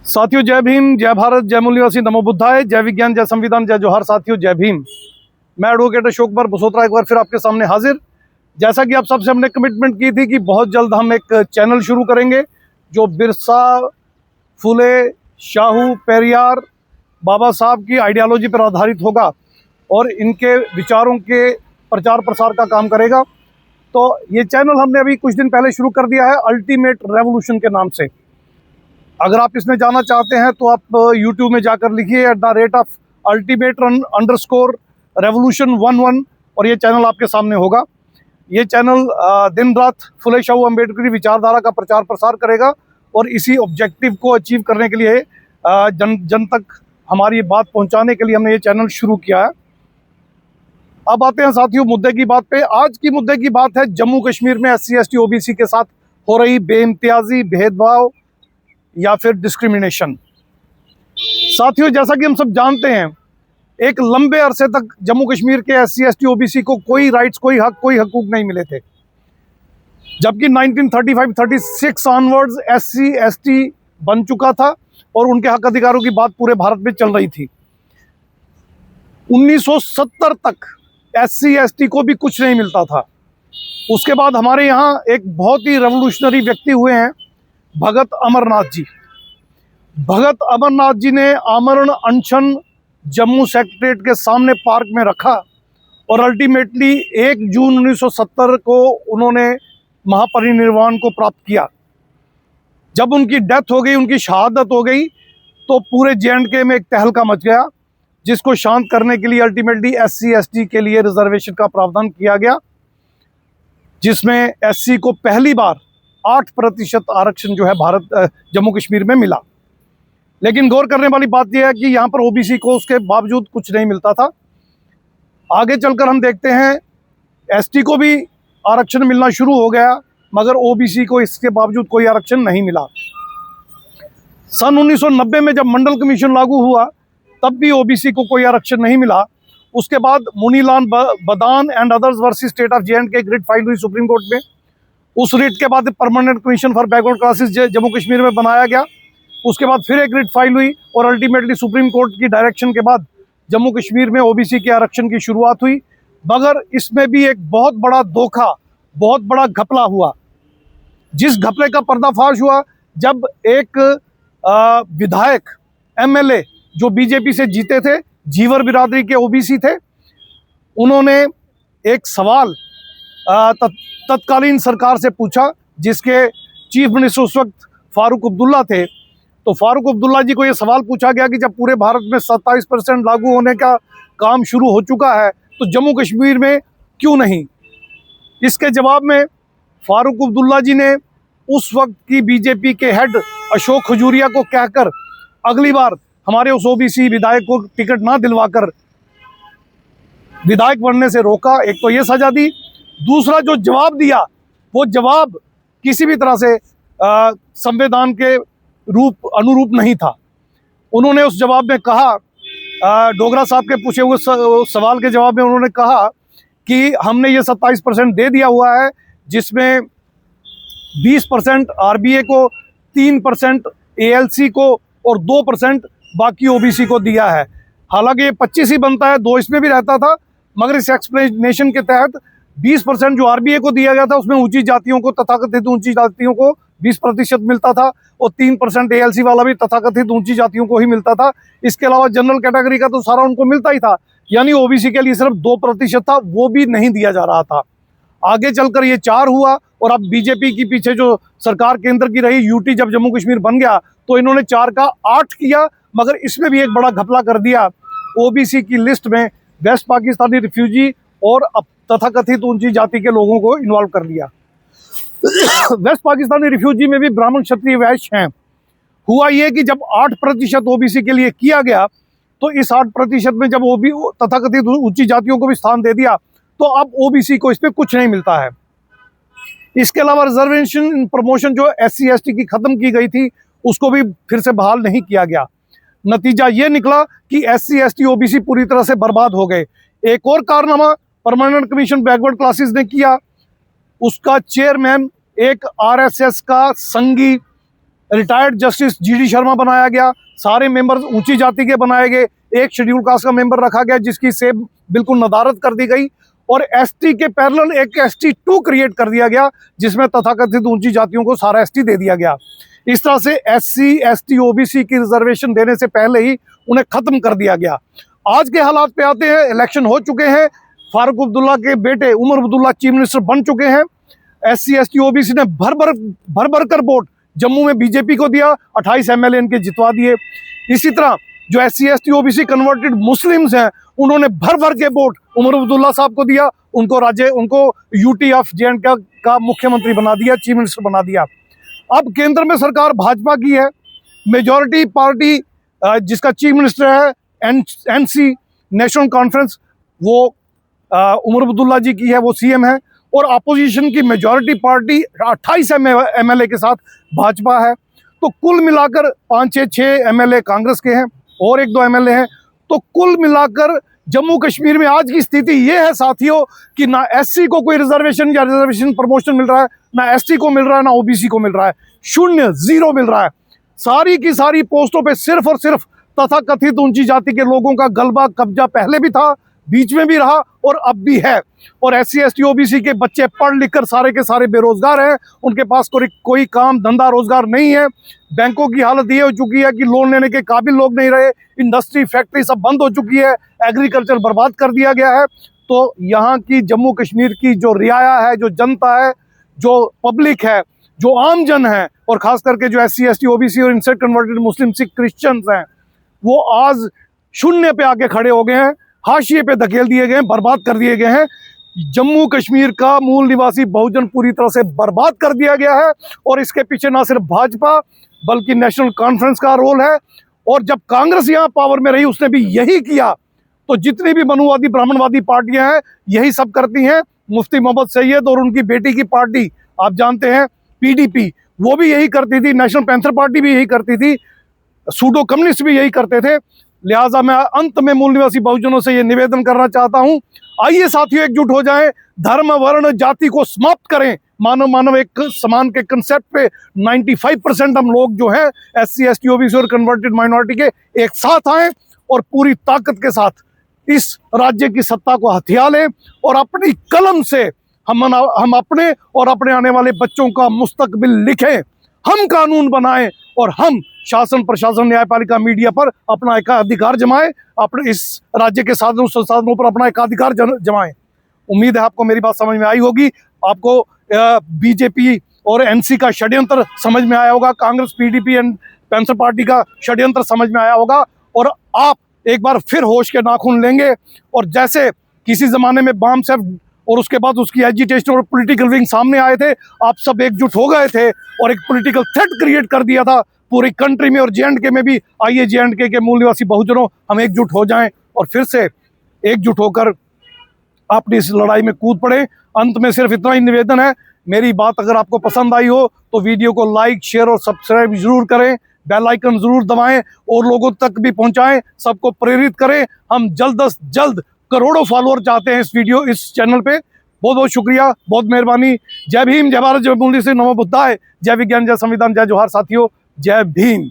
साथियों, जय भीम, जय भारत, जय मूल्यवासी, नमो बुद्धाय, जय विज्ञान, जय संविधान, जय जोहार। साथियों, जय भीम। मैं एडवोकेट अशोक कुमार बसोत्रा एक बार फिर आपके सामने हाजिर। जैसा कि आप सबसे हमने कमिटमेंट की थी कि बहुत जल्द हम एक चैनल शुरू करेंगे जो बिरसा, फुले, शाहू, पेरियार, बाबा साहब की आइडियोलॉजी पर आधारित होगा और इनके विचारों के प्रचार प्रसार का काम करेगा। तो ये चैनल हमने अभी कुछ दिन पहले शुरू कर दिया है अल्टीमेट रेवोल्यूशन के नाम से। अगर आप इसमें जाना चाहते हैं तो आप YouTube में जाकर लिखिए @ultimate_revolution11 और ये चैनल आपके सामने होगा। ये चैनल दिन रात फुले शाहू अम्बेडकरी विचारधारा का प्रचार प्रसार करेगा और इसी ऑब्जेक्टिव को अचीव करने के लिए जन तक हमारी बात पहुंचाने के लिए हमने ये चैनल शुरू किया है। अब आते हैं साथियों मुद्दे की बात पे। आज की मुद्दे की बात है जम्मू कश्मीर में SC ST OBC के साथ हो रही बेइम्तियाजी, भेदभाव या फिर डिस्क्रिमिनेशन। साथियों, जैसा कि हम सब जानते हैं, एक लंबे अरसे तक जम्मू कश्मीर के SC ST OBC को कोई राइट्स, कोई हक, कोई हकूक नहीं मिले थे, जबकि 1935-36 ऑनवर्ड्स SC ST बन चुका था और उनके हक अधिकारों की बात पूरे भारत में चल रही थी। 1970 तक SC ST को भी कुछ नहीं मिलता था। उसके बाद हमारे यहाँ एक बहुत ही रेवोल्यूशनरी व्यक्ति हुए हैं, भगत अमरनाथ जी। भगत अमरनाथ जी ने आमरण अनशन जम्मू सेक्रेटरीट के सामने पार्क में रखा और अल्टीमेटली 1 जून 1970 को उन्होंने महापरिनिर्वाण को प्राप्त किया। जब उनकी डेथ हो गई, उनकी शहादत हो गई, तो पूरे JNK में एक तहलका मच गया, जिसको शांत करने के लिए अल्टीमेटली SC ST के लिए रिजर्वेशन का प्रावधान किया गया, जिसमें SC को पहली बार 8% आरक्षण जो है जम्मू कश्मीर में मिला। लेकिन गौर करने वाली बात यह है कि यहाँ पर OBC को उसके बावजूद कुछ नहीं मिलता था। आगे चलकर हम देखते हैं ST को भी आरक्षण मिलना शुरू हो गया, मगर OBC को इसके बावजूद कोई आरक्षण नहीं मिला। सन 1990 में जब मंडल कमीशन लागू हुआ, तब भी OBC को कोई आरक्षण नहीं मिला। उसके बाद Munilal Badan and others versus state of JNK एक रिट फाइल हुई सुप्रीम कोर्ट में। उस रिट के बाद permanent commission for backward classes Jammu Kashmir में बनाया गया। उसके बाद फिर एक रिट फाइल हुई और अल्टीमेटली सुप्रीम कोर्ट की डायरेक्शन के बाद जम्मू कश्मीर में OBC के आरक्षण की शुरुआत हुई। मगर इसमें भी एक बहुत बड़ा धोखा, बहुत बड़ा घपला हुआ। जिस घपले का पर्दाफाश हुआ जब एक विधायक MLA जो BJP से जीते थे, जीवर बिरादरी के OBC थे, उन्होंने एक सवाल तत्कालीन सरकार से पूछा, जिसके चीफ मिनिस्टर उस वक्त फारूक अब्दुल्ला थे। तो फारूक अब्दुल्ला जी को ये सवाल पूछा गया कि जब पूरे भारत में 27% लागू होने का काम शुरू हो चुका है, तो जम्मू कश्मीर में क्यों नहीं? इसके जवाब में फारूक अब्दुल्ला जी ने उस वक्त की BJP के हेड अशोक खजूरिया को कहकर अगली बार हमारे उस OBC विधायक को टिकट ना दिलवाकर विधायक बनने से रोका। एक तो ये सजा दी, दूसरा जो जवाब दिया वो जवाब किसी भी तरह से संविधान के अनुरूप नहीं था। उन्होंने उस जवाब में कहा, डोगरा साहब के पूछे हुए सवाल के जवाब में उन्होंने कहा कि हमने ये 27% दे दिया हुआ है, जिसमें 20% RBA को, 3% ALC को और 2% बाकी OBC को दिया है। हालांकि ये 25 ही बनता है, 2 इसमें भी रहता था, मगर इस एक्सप्लेनेशन के तहत 20% जो RBA को दिया गया था, उसमें ऊंची जातियों को, तथाकथित ऊंची जातियों को 20% मिलता था और 3% ALC वाला भी तथाकथित ऊंची जातियों को ही मिलता था। इसके अलावा जनरल कैटेगरी का तो सारा उनको मिलता ही था, यानी OBC के लिए सिर्फ 2% था, वो भी नहीं दिया जा रहा था। आगे चलकर ये 4 हुआ और अब BJP की पीछे जो सरकार केंद्र की रही, UT जब जम्मू कश्मीर बन गया तो इन्होंने 4 का 8 किया, मगर इसमें भी एक बड़ा घपला कर दिया। OBC की लिस्ट में वेस्ट पाकिस्तानी रिफ्यूजी और तथाकथित ऊंची जाति के लोगों को इन्वॉल्व कर लिया। वेस्ट पाकिस्तानी रिफ्यूजी में भी ब्राह्मण, क्षत्रिय, वैश्य हैं। हुआ ये कि जब 8% OBC के लिए किया गया, तो इस 8% में जब तथाकथित ऊंची जातियों को भी स्थान दे दिया, तो अब OBC को इस पे कुछ नहीं मिलता है। इसके अलावा रिजर्वेशन प्रमोशन जो SC ST की खत्म की गई थी, उसको भी फिर से बहाल नहीं किया गया। नतीजा ये निकला कि SC ST OBC पूरी तरह से बर्बाद हो गए। एक और कारनामा परमानेंट कमीशन बैकवर्ड क्लासेस ने किया। उसका चेयरमैन एक RSS का संगी रिटायर्ड जस्टिस जीडी शर्मा बनाया गया, सारे मेंबर्स ऊंची जाति के बनाए गए, एक शेड्यूल कास्ट का मेंबर रखा गया जिसकी सेब बिल्कुल नदारद कर दी गई, और एसटी के पैरेलल एक ST2 क्रिएट कर दिया गया जिसमें तथाकथित ऊंची जातियों को सारा ST दे दिया गया। इस तरह से SC ST OBC की रिजर्वेशन देने से पहले ही उन्हें खत्म कर दिया गया। आज के हालात पे आते हैं, इलेक्शन हो चुके हैं, फारूक अब्दुल्ला के बेटे उमर अब्दुल्ला चीफ मिनिस्टर बन चुके हैं। SC ST OBC ने भर कर वोट जम्मू में बीजेपी को दिया, 28 MLA इनके जितवा दिए। इसी तरह जो SC ST OBC converted Muslims हैं उन्होंने भर के वोट उमर अब्दुल्ला साहब को दिया, उनको UT ऑफ J&K का मुख्यमंत्री बना दिया, चीफ मिनिस्टर बना दिया। अब केंद्र में सरकार भाजपा की है, मेजॉरिटी पार्टी जिसका चीफ मिनिस्टर है NC नेशनल कॉन्फ्रेंस, वो उमर अब्दुल्ला जी की है, वो CM है, और अपोजिशन की मेजॉरिटी पार्टी 28 MLA के साथ भाजपा है। तो कुल मिलाकर 5-6 MLA कांग्रेस के हैं और 1-2 MLA हैं। तो कुल मिलाकर जम्मू कश्मीर में आज की स्थिति ये है साथियों कि ना SC को कोई रिजर्वेशन या रिजर्वेशन प्रमोशन मिल रहा है, ना ST को मिल रहा है, ना OBC को मिल रहा है, 0 मिल रहा है। सारी की सारी पोस्टों पे सिर्फ और सिर्फ तथाकथित ऊंची जाति के लोगों का गलबा कब्जा पहले भी था, बीच में भी रहा और अब भी है। और SC ST OBC के बच्चे पढ़ लिख कर सारे के सारे बेरोजगार हैं, उनके पास कोई काम धंधा रोजगार नहीं है। बैंकों की हालत ये हो चुकी है कि लोन लेने के काबिल लोग नहीं रहे, इंडस्ट्री फैक्ट्री सब बंद हो चुकी है, एग्रीकल्चर बर्बाद कर दिया गया है। तो यहाँ की जम्मू कश्मीर की जो रियाया है, जो जनता है, जो पब्लिक है, जो आम जन है, और खास करके जो SC ST OBC और इनसे कन्वर्टेड मुस्लिम सिख क्रिश्चियंस हैं, वो आज 0 पे आके खड़े हो गए हैं, हाशिए पे धकेल दिए गए हैं, बर्बाद कर दिए गए हैं। जम्मू कश्मीर का मूल निवासी बहुजन पूरी तरह से बर्बाद कर दिया गया है, और इसके पीछे ना सिर्फ भाजपा बल्कि नेशनल कॉन्फ्रेंस का रोल है। और जब कांग्रेस यहाँ पावर में रही उसने भी यही किया। तो जितनी भी मनुवादी ब्राह्मणवादी पार्टियां हैं यही सब करती हैं। मुफ्ती मोहम्मद सैयद और उनकी बेटी की पार्टी आप जानते हैं PDP, वो भी यही करती थी, नेशनल पैंथर पार्टी भी यही करती थी, सूडो कम्युनिस्ट भी यही करते थे। लिहाजा मैं अंत में मूल निवासी बहुजनों से ये निवेदन करना चाहता हूं, आइए साथियों एकजुट हो जाएं, धर्म वर्ण जाति को समाप्त करें, मानव एक समान के कंसेप्ट पे 95% हम लोग जो हैं SC ST OBC और कन्वर्टेड माइनॉरिटी के एक साथ आएं और पूरी ताकत के साथ इस राज्य की सत्ता को हथिया लें और अपनी कलम से हम अपने और अपने आने वाले बच्चों का मुस्तकबिल लिखें, हम कानून बनाएं और हम शासन प्रशासन न्यायपालिका मीडिया पर अपना एकाधिकार जमाएं, अपने इस राज्य के साधनों संसाधनों पर अपना एकाधिकार जमाएं। उम्मीद है आपको मेरी बात समझ में आई होगी, आपको BJP और NC का षड्यंत्र समझ में आया होगा, Congress PDP and panther party का षड्यंत्र समझ में आया होगा, और आप एक बार फिर होश के नाखून लेंगे। और जैसे किसी जमाने में बाम साहब और उसके बाद उसकी एजिटेशन और पॉलिटिकल विंग सामने आए थे, आप सब एकजुट हो गए थे और एक पॉलिटिकल थ्रेट क्रिएट कर दिया था पूरी कंट्री में और J&K में भी। आइए J&K के मूल निवासी बहुजनों हम एकजुट हो जाएं और फिर से एकजुट होकर अपनी इस लड़ाई में कूद पड़े। अंत में सिर्फ इतना ही निवेदन है, मेरी बात अगर आपको पसंद आई हो तो वीडियो को लाइक शेयर और सब्सक्राइब जरूर करें, बेल आइकन जरूर दबाएं और लोगों तक भी पहुंचाएं, सबको प्रेरित करें। हम जल्द से जल्द करोड़ों फॉलोअर चाहते हैं इस चैनल पे। बहुत बहुत शुक्रिया, बहुत मेहरबानी। जय भीम, जय भारत, जय मूल्य से नमो बुद्धाय, जय विज्ञान, जय संविधान, जय जोहार साथियों, जय भीम।